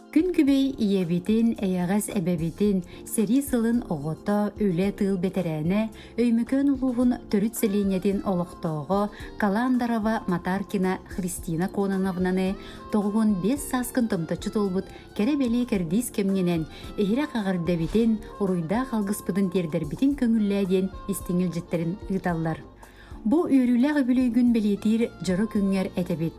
Күн күбей иебитин, эягас эбебитин, сери сылын оғото, үле тыл бетерәне, өймөкөн улуғын төрүт селенедин олықтоғы, Каландарова Матаркина Христина Кононовнаны, тоғын 5 саскын томточу толбут, керебели кердис кемненен, эхире қағырдебитин, уруйда қалғыспыдын тердербитин көңілләден истиңіл жеттерін ұйталлар. Бу үйрүләг бүлөгүн белетир жыры күңер этебит.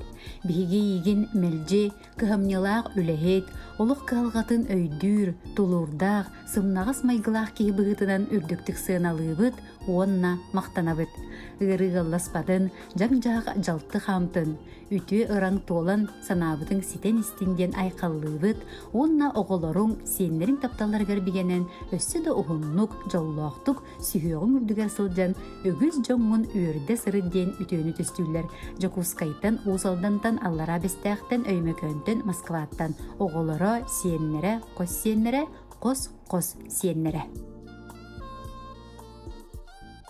Биһиги ийгин мелжи, кыһамнялаах үлэһит, олох калгатын өйдүүр, тулурдаах, сымнагас майгылаах киһи быһытынан үрдүктүк сыаналыыбыт, уонна мактанабыт. Ырыгалласпатын, жаң-жаах жалтты хамтын, үтүө ыран туолан санаабытың ситен истинден айкаллыыбыт, уонна оголоруң сиеннерин тапталаргар бигенен өссө да ухуннук, жоллоохтук, сүйөҕүң үрдүгэр сылдьан, өгүс жоңмун үөрдэ сырыдден үтөөнү түстүүлэр, жокускайттан уусалдантан аллара бестээхтен өймөкөнтөн Москваттан оголоро сиеннере, кос сиеннере.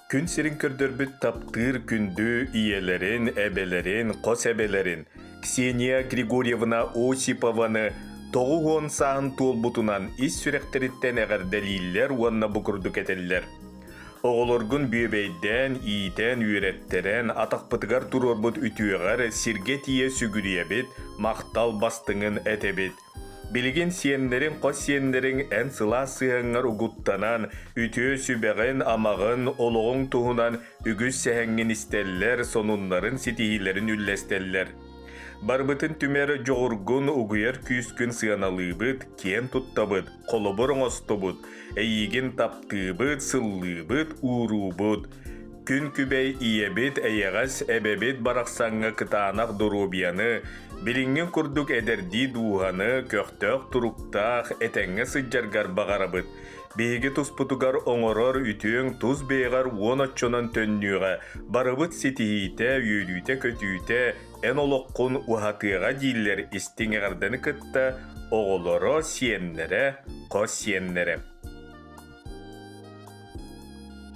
Күн сирин көрдөрбүт таптыр күндү иелерин, эбелерин, кос эбелерин, Ксения Григорьевна Осипованы тоғуғон саан толбутунан ис сүректериттен эгерделииллер уанна букурдук этеллер. Оголоргун бүйөбейден, иитен, үйреттерен, атақпытыгар турорбут үтүөгөр сирге тие сүгүриебит, мактал бастыңын этебит. Билген сиеннерин, қос сиеннерин ән сыла сыяңар угуттанан, үтіө сүбәғын амағын, олоғын туғынан үгіз сәһәңін істеллер, сонунларын ситихилерин үллестеллер. Барбытын түмәрі жоғыргын угуяр күйіскін сыяналыбыт, кен туттабыт, қолыбырың остыбыт, әйігін таптыбыт, сыллыбыт, урубыт. Күн күбәй иебит, әйәғас әбәбет барақсаңға кытанақ дұрубияны, билиңген курдук эдерди дууханы, көқтөк туруктаах, этәңге сыджаргар бағарабыт. Бейге туспутугар оңорор үтүөң туз бейгар уон отчонан төннүүға, барыбыт ситихите, үйрүйте, көтүйте, эн олоққун ухатыға дейлер истиңегарданы кытта, оголоро сиеннере, қос сиеннере.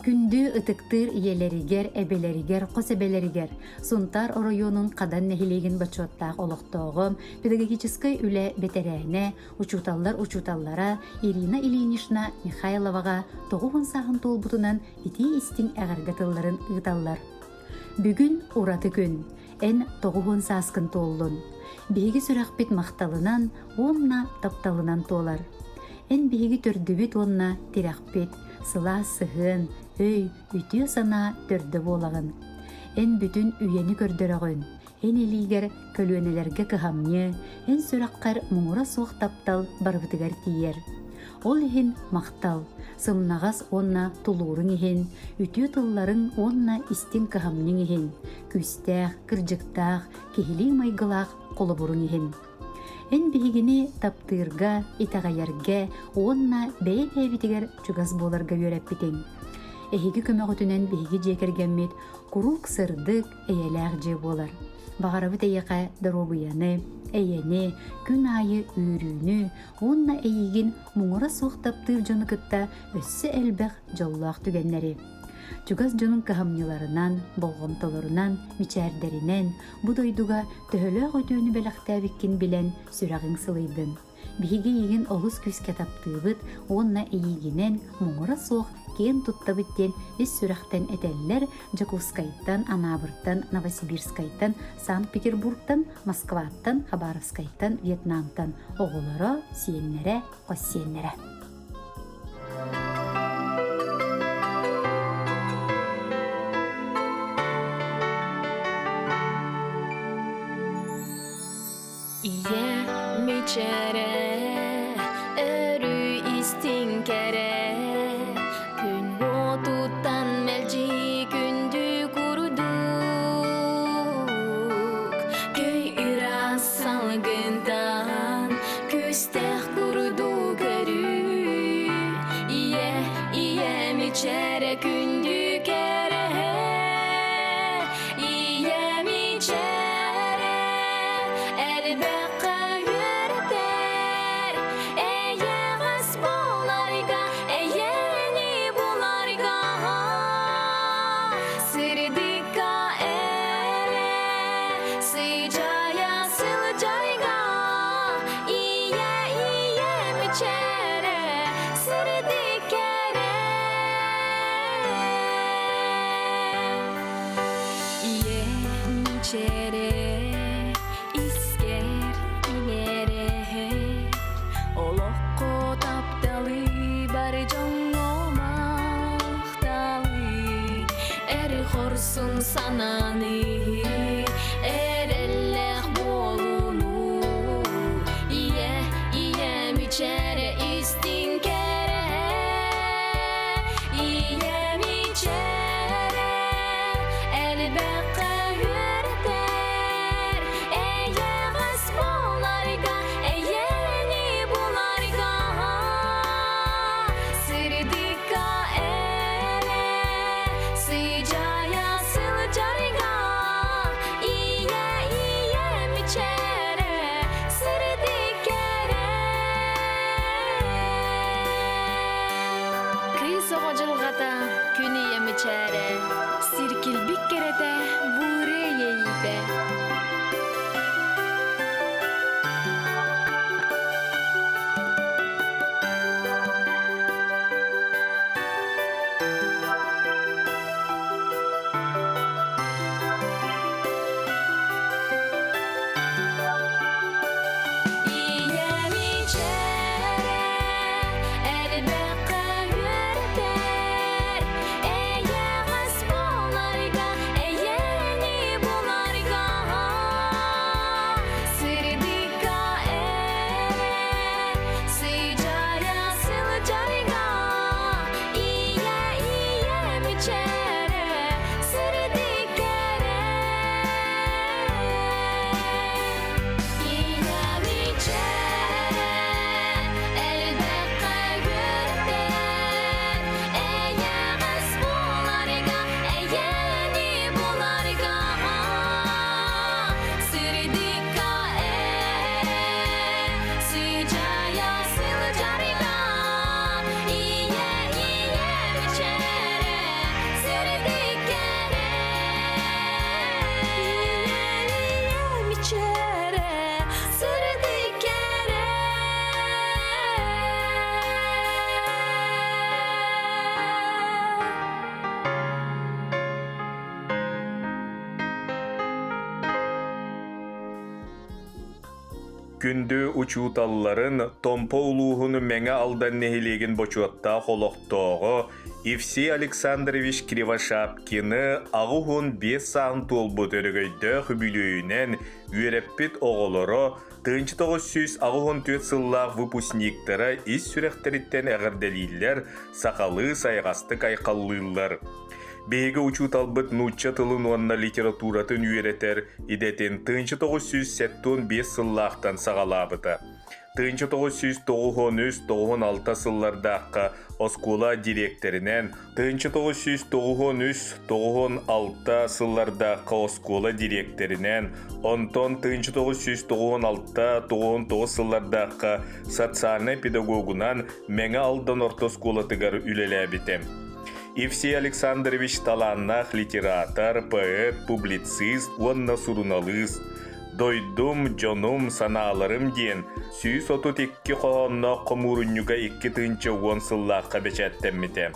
Күндү ытыктыр иелеригер, эбелеригер, кос эбелеригер, Сунтар районун кадан нехилеген бачуаттаах олохтоогом, педагогической үле бетерээне, учуталлара Ирина Ильинична Михайловага тоғуын сағын толбутунан ити истиң әғаргатылларын ыыталлар. Бүгүн ураты күн, эн тоғуын саскын толлун. Биһиги сүрәхпит мақталынан, онна тапталынан толар. Эн биһиги төрдүбүт онна тирәхпит, сыла сыһын, өй, үтіе сана төрді болагын. Эн бүтін үйені көрдіріғын. Эн елігер көлөнелерге кыхамне, эн сүраққар мұңыра суық таптал барбытыгар тиер. Ол ехін мақтал, сымнағас онна тулурың ехін, үтіе тылларың онна истин кыхамнің ехін, күстәқ, кыржықтақ, кехили майгылақ қолыбырың ехін. Эн бігігіні таптырға, итағайарге, онна бәйіп-әбітігер чугас боларга көрәп бітен. Эхиги көмөгөтүнен биһиги жекергеммит, курук сырдык эйелээх же болар. Бағарабыт эйэхэ доробуяны, эйэни, күн айы үйрүүнү, онна эйигин муңура суох таптыр жону кытта өссө элбэх жоллоох түгеннери. Чугас жонун кахамныларынан, болгомтолорунан, мичээрдеринен, будойдуга төһөлөөх өтүүнү белэхтээбиккин билен сүрагың сылыйдын. Биһиги ийгин олус күскэ таптыыбыт, онна эйигинен муңура суох кен туттабыттен ис сүрәхтен этеллер Жакускайттан, Анабырттан, Новосибирскайттан, Санкт-Петербургтан, Москваттан, Хабаровскайттан, Вьетнамтан оголоро сиеннере, кос сиеннере. Ие мичере, өрү истиңкере, Tuttan melci gündü kuruduk, köy iras salgından küsteh kuruduk örü. İye miçere gündü kere, iye miçere elbette yürüter, мичере сырдикере Ие мичере искер илере Олоққо тапталы бар жоңо мақталы Әрі хорсун сананы Әрелләқ болуну Ие мичере истин кере Ие мичере әлбәққа үрдер Әйе ғас боларга Әйені боларга Сырдика эре Сыжая сылжарга Ие мичере сырдикере Кыз оғыжылғата күн ие мичере Сиркилбик керете буре ейте Ие мичере әлбәққа үрдер Әйе ғас боларга Әйені боларга Сырдика эре Сыжая сылжарга Ие мичере сырдикере Ие мичере әлбәққа үрдер Әйе ғас боларга Әйені боларга Сырдика эре Сыжая сылжарга Ие мичере сырдикере Ие мичере Күндү учуталларын томпо улууһуну меңе алдан нехилеген бочуатта холоқтоого Евсей Александрович Кривошапкины агуһун 5 саан толбут өрөгөйдө хүбүлүүнен үөреппит оголоро 1900 агуһун 4 сыллаах выпускниктары ис сүрехтериттен эгерделииллер сакалы сайгастык айкаллыыллар. Беги учуталбыт нучча тылын уанна литературатын үйретер идетин 1975 сыллаахтан сагалабыта. 1993-96 сыллардаққа оскула директоринен, 1993-96 сыллардаққа оскула директоринен, онтон 1996-99 сыллардаққа социальный педагогунан меңе алдан ортоскулатыгар үлеләбитем. Евсей Александрович таланнах литератор, поэт, публицист, онна сурыналыс. Дойдум, жонум, санааларым ден, сүйіс отут еккі қоғанна қомурынюга 2-10 сыллаққа бечәттеммите.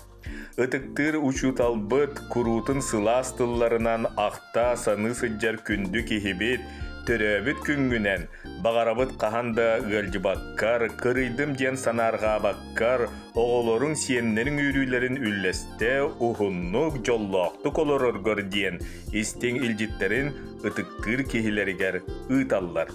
Ытыктыр учуталбыт курутын сыластылларынан ақта саны сыджар күнді кехебет, төрөбіт күнгінен, бағарабыт қағанда ғалжыбаққар, кырыйдым ден санарға баққар, оғылорың сиеннерің үйрүлерін үллесте ұхыннық жоллақты колороргор ден, истен илжиттерін ытыктыр кехилерігер ыталлар.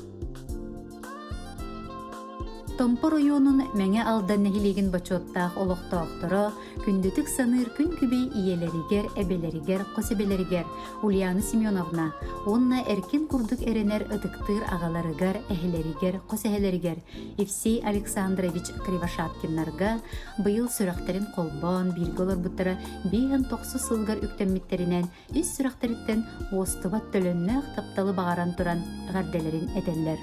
Томпо районун меңе алдан нехилеген бачоттаах олохтоохторо күндүтүк саныр күн күбей иелеригер, эбелеригер, косебелеригер Ульяна Семеновна, онна эркин курдук эренер ытыктыр агаларыгар, эхелеригер, косехелеригер Евсей Александрович Кривошапкиннарга быйыл сүрөктерин колбон, бирголор буттара 5-9 сылгар үктеммиттеринен үс сүрөктериттен остубат төлөннөөх тапталы багаран туран гарделерин этеллер.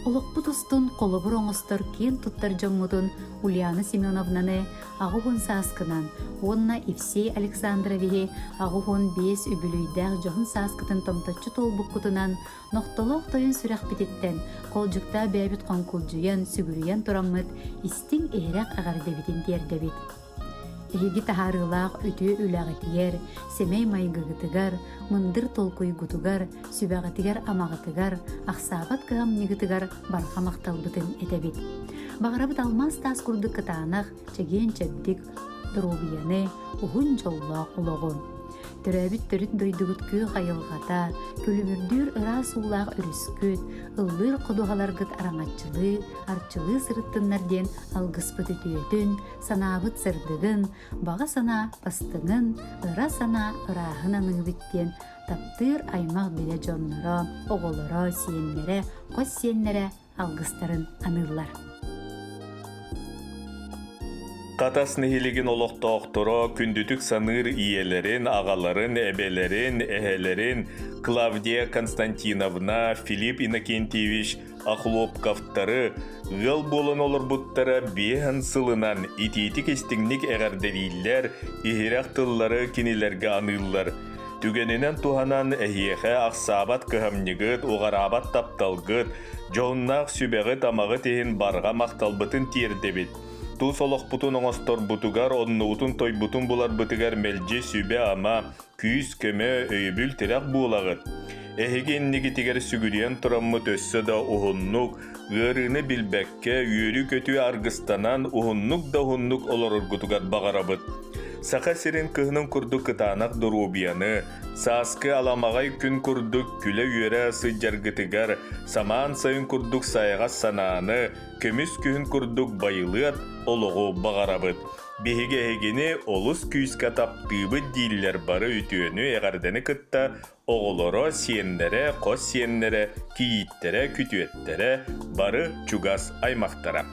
Олоқпут устун қолыбыр оңыстар кен туттар жоммутун Ульяна Семеновнаны ағуғын саскынан, онна Евсей Александровихи ағуғын бес үбілүйдәғ жоғын саскытын томтачы толбуққутынан ноқтолоқ тойын сүрәқ бітеттен қолжықта бәбіт қонқулжуян сүгіріян тұрамыд истин ehrak ағар дебитин тердебит. Эһиги таһаарыылаах үтүө үлэҕитигэр, семей майгыгытыгар, мындыр толкуйгутугар, сүбэҕитигэр амаҕытыгар, ахсаабат кыһамньыгытыгар барха макталбытын этебит. Бағарабыт алмас таас курдук кытаанах, чэгиэн чэбдик, дурубияны, уһун жоллоох улоҕун. Төрөбүт төрүт дойдугут күү хайылғата, күлүмүрдүүр ыра суулаах өрүскүт, ыллыр кодугаларгыт араңаччылы, арчылы сырыттыннарден алгыспыт үтүөтүн, санаабыт сырдыгын, бага сана бастыңын, ыра сана ыраахын аныыбыттен, таптыр аймак биле жонноро, оголоро, сиеннере, кос сиеннере алгыстарын аныллар. Катас нехилигин олоқтоохторо күндүтүк саныр иелерин, агаларын, эбелерин, эхелерин Клавдия Константиновна, Филипп Иннокентьевич Ахлопковтары гыл болон олорбуттара биэхан сылынан ититик истиңник эгердериллер, ихирак тыллары кинилерге аныллар. Түгенинен туханан эхиэхэ ахсаабат кыһамньыгыт, угарабат тапталгыт, жооннаах сүбэҕит амаҕы тиһин барга макталбытын тиэрдебит. Ту солоқпутун оңостор бутугар, оннуутун тойбутун булар бытыгар мэлжи сүбе ама, күйс көмө өйбүл тирак буолагыт. Эһиген нигитигер сүгүриен тураммыт өссө да ухуннук, гырыны билбекке, үйөрү көтү аргыстанан ухуннук да ухуннук олорургутугар багарабыт. Саха сирин кыһынын курдук кытаанак дурубияны, сааскы аламагай күн курдук күле үйөрэ сыджаргытыгар, самаан сайын курдук сайгас санааны, көмүс күһүн курдук байылыат олоғу багарабыт. Биһиге-хигини олус күйска таптыыбыт дииллер бары үтүөнү эгардени кытта оголоро сиеннере, кос сиеннере, кийиттере, күтүеттере бары чугас аймактара.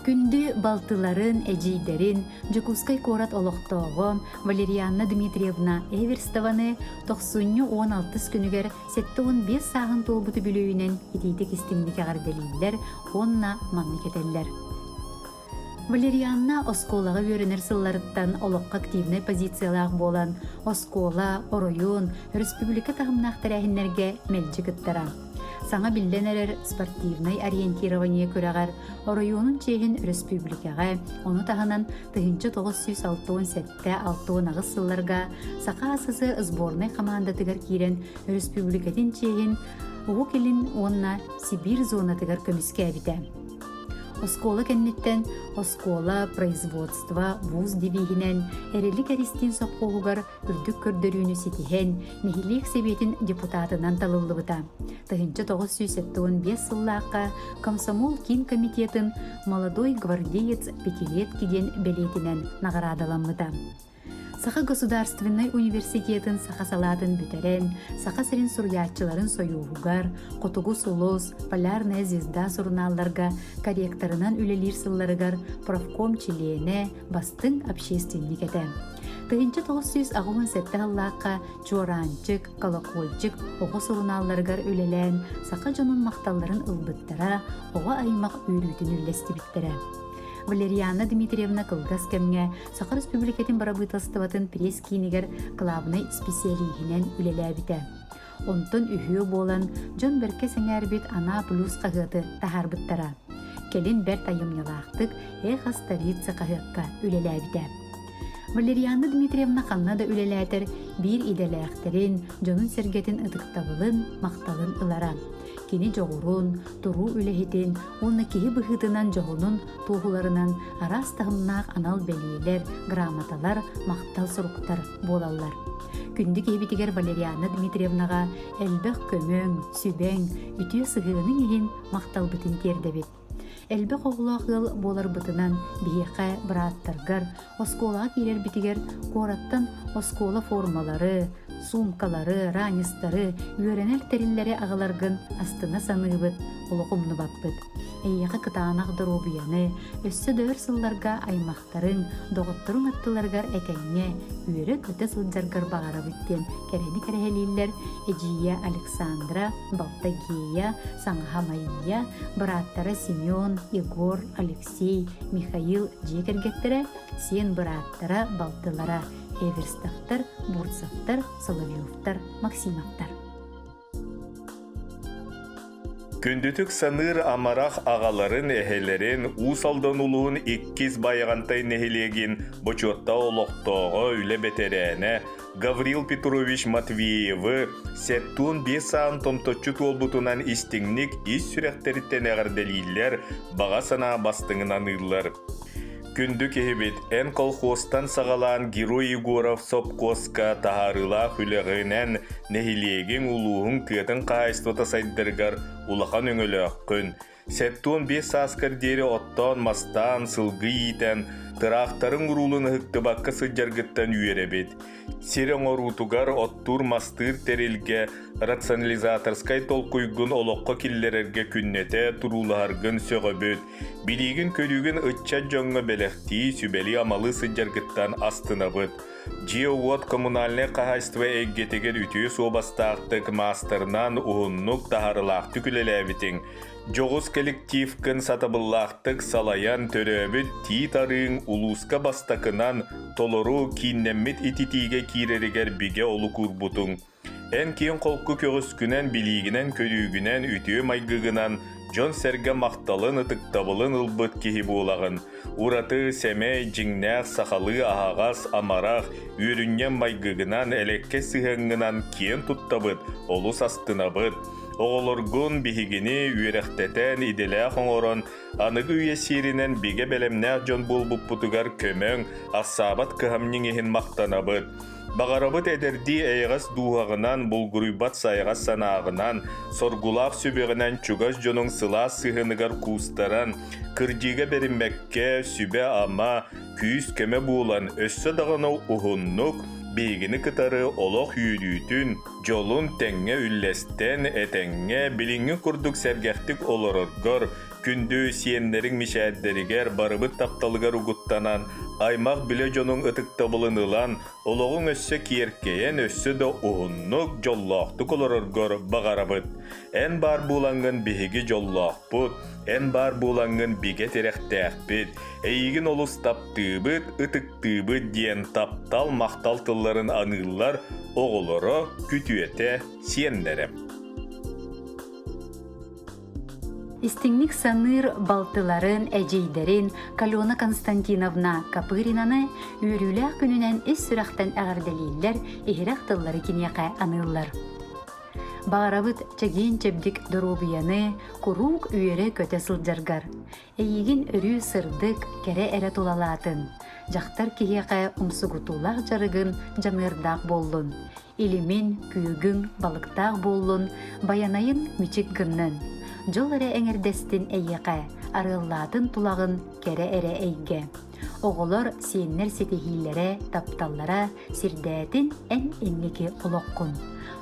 Күндү балтыларын, эжийдерин, Жокускай корат олохтоого Валерианна Дмитриевна Эверстованы 9-16 күнүгер 7-15 сағын толбуту бүлүүнен ититик истиңдик агарделийлер, онна манны кетеллер. Валерианна осколага көрінер сылларыттан олыққа активный позициялақ болан оскола, оройун, республика тағымнақтар әхінлерге мәлжі кыттара. Саңа билленерер спортивный ориентирование көрәгәр оройунун чейін республикаға, оны тағынан 1967-6 сылларга сақа асысы сборный команда тігір кирен республикатын чейін оғы келін онна Сибирь зона тігір көміске әбіті. Оскола кеннеттен оскола производства вуз дебигинен эрелик аристин сопқоғугар үрдік көрдөрүүнү ситихен нехилик себетін депутатынан талылыбыта. 1975 сыллаққа комсомол кин комитетін молодой гвардеец 5 лет киден белетінен наградаланмыта. Саха государственный университетін саха салатын бүтерен, саха сирин сурьячыларын союғугар, Котугу Солос, Полярная звезда сурналларга, корректорынан үлелир сылларыгар, правком чилене, бастың общественник эте. 1967 аллаққа чуаранчык, колокольчык, оғы сурналларыгар үлелен, саха жонун мақталларын ылбыттара, оға аймақ үйрүтін үллести биттері. Валерианна Дмитриевна кылгас кемге Саха Республикатын барабытастыватын пресс кинигер главный специалигинен үлеләбите. Онтон үхүү болан жон берке сеңәрбит ана плюс қағыты тахарбыттара. Келин бер тайым ялақтык эхас столица қағыққа үлеләбите. Валерианна Дмитриевна қанна да үлеләтер бир иделәқтерин жонун сергетін ытықтабылын мақталын ылара. Кини жоғырун, туру үлехитин, онна кихи бұхытынан жоғынын туғыларынан арас тағымнақ анал белейлер, грамоталар, мақтал сұруқтар болалар. Күнді кейбетігер Валерианна Дмитриевнаға әлбәқ көмөң, сүбәң, үтіе сығығының ехін мақтал бұтын тердебет. Әлбәқ оғылағыл болар бұтынан бейеқә біраттарғар, осколаға келер бітігер қораттан оскола формалары, сумкалары, ранистары, үйренел тәріллері ағаларғын астына санығыбыт, олықымны баппыт. Әйеқі қытағанақ дұрубияны, өссі дөр сылларға аймақтарын, доғыттырың аттыларғар әкәңе, үйрі көті сылджарғар бағара бүттен кәрәні кәрәхелейлер Эджия Александра, Балтагея, Саңға Майя, біраттары Семен, Егор, Алексей, Михаил жекергеттері, сен біраттары Балтылара, Эверстовтар, Бурцовтар, Соловьевтар, Максимовтар. Күндүтүк саныр амарақ ағаларын әхелерін усалдан улуын 2 байығантай нехилегин бочотта олықтоғы үлі бетерәне Гаврил Петрович Матвеевы сәттуын 5 сағын томточу толбутунан истіңнік ис сүрәқтеріттен әғарделейлер баға сана бастыңынан ұйлар. Күнді кехебет ән колхозтан сағалан Герой Егоров Сопкоска тахарыла хүліғінен нехилеген улуғын кетін қайыстыта сайдырғар улахан өңілі күн. Сәттуын 5 аскар дері оттан мастан сылғы етен тырақтарын ұрулын үкті баққы сыджарғыттан үйеребет. Серен орутугар оттур мастыр терелге рационализаторскай толкуйгын олыққа келлерерге күннете туруларгын сөғөбөт. Билигин көрігін ытча жоңға бәліқті сүбәлі амалы сыджарғыттан астынабыт. Жеуот коммунальный қағайства әггетегер үтіі собастақтық мастернан ұғыннық тахарылақты күлеләбітің. Жоғыз коллективкін сатабыллақтық салаян төрөбіт титарын улуска бастақынан толору киннеммет ититиге кирерігер биге олу күрбутың. Ән кейін қолқы көгіскінен билигінен көрігінен үтіе майгығынан жон сәрге мақталын ытықтабылын ылбыт кехи болағын. Ураты, сәмей, жіңнәқ, сақалы, ағағас, амарақ, үйріннен майгығынан әлекке сығыңынан кен тұттабыт, олус астынабыт. Оғылырғын бігігіні үйрәқтәтән иделә қоңырын, анығы үйесерінен биге бәлемнәқ жон болбып бұтығар көмөң, асабат кығамнің ехін мақтанабыт. Бағарабыт әдерді әйғас дуғағынан, бұлғырыбат сайғас санағынан, соргулақ сөбеғінен чугас жонын сыла сығынығар кустаран, кырдиға беріммәкке сүбе ама, күйіс көмі болан өссі дағыны ұғыннық, бейгіні кытары олық үйрүйтін, жолын тәңе үлләстен әтәңе біліңі күрдік сәргәқтік олырырғыр, күндү сиеннерин мишәддеригер барыбыт тапталыгар угуттанан аймак биле жонун ытыкта булынылан ологун өссө киеркейен өссө да уһуннук жоллоохтук олороргор багарабыт. Эн бар булангын биһиги жоллоохпут, эн бар булангын биге терехтээхпит, эйигин олус таптыыбыт, ытыктыыбыт диэн таптал мактал тылларын аныллар оголоро күтүете сиеннерем. Истиңник саныр балтыларын, әжейдерин Калена Константиновна Капыринаны үрүләк күнүнен ис сүрәхтен әгәрделейлер, ихирәк тыллары кинеқә аныллар. Бағарабыт чәген чәбдік дұрубияны құрук үйері көте сылджаргар. Эйігін өрі сырдык кәрі әрі толалатын. Жақтар кегеқә умсугутулақ жарығын жанырдақ боллун. Илимин, күйігін, балықтақ боллун, баянайын мичик гыннын. Жол әрі әңірдестін әйеқә, арыллатын тулағын кәрі әрі әйге. Оғылар сиеннер сетехиллere, тапталлара, сирдәтин ән эннеки олоққун.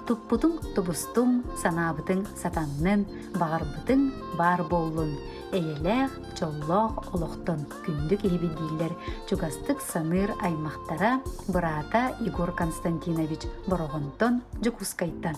Туппутун тубустун, санабытың сатаннын, бағарбытың бар боллун. Эйеләқ, чоллоқ, олоқтын күндік ебедейлер чугастык саныр аймақтара Брата Егор Константинович Борогонтон Жукускайттан.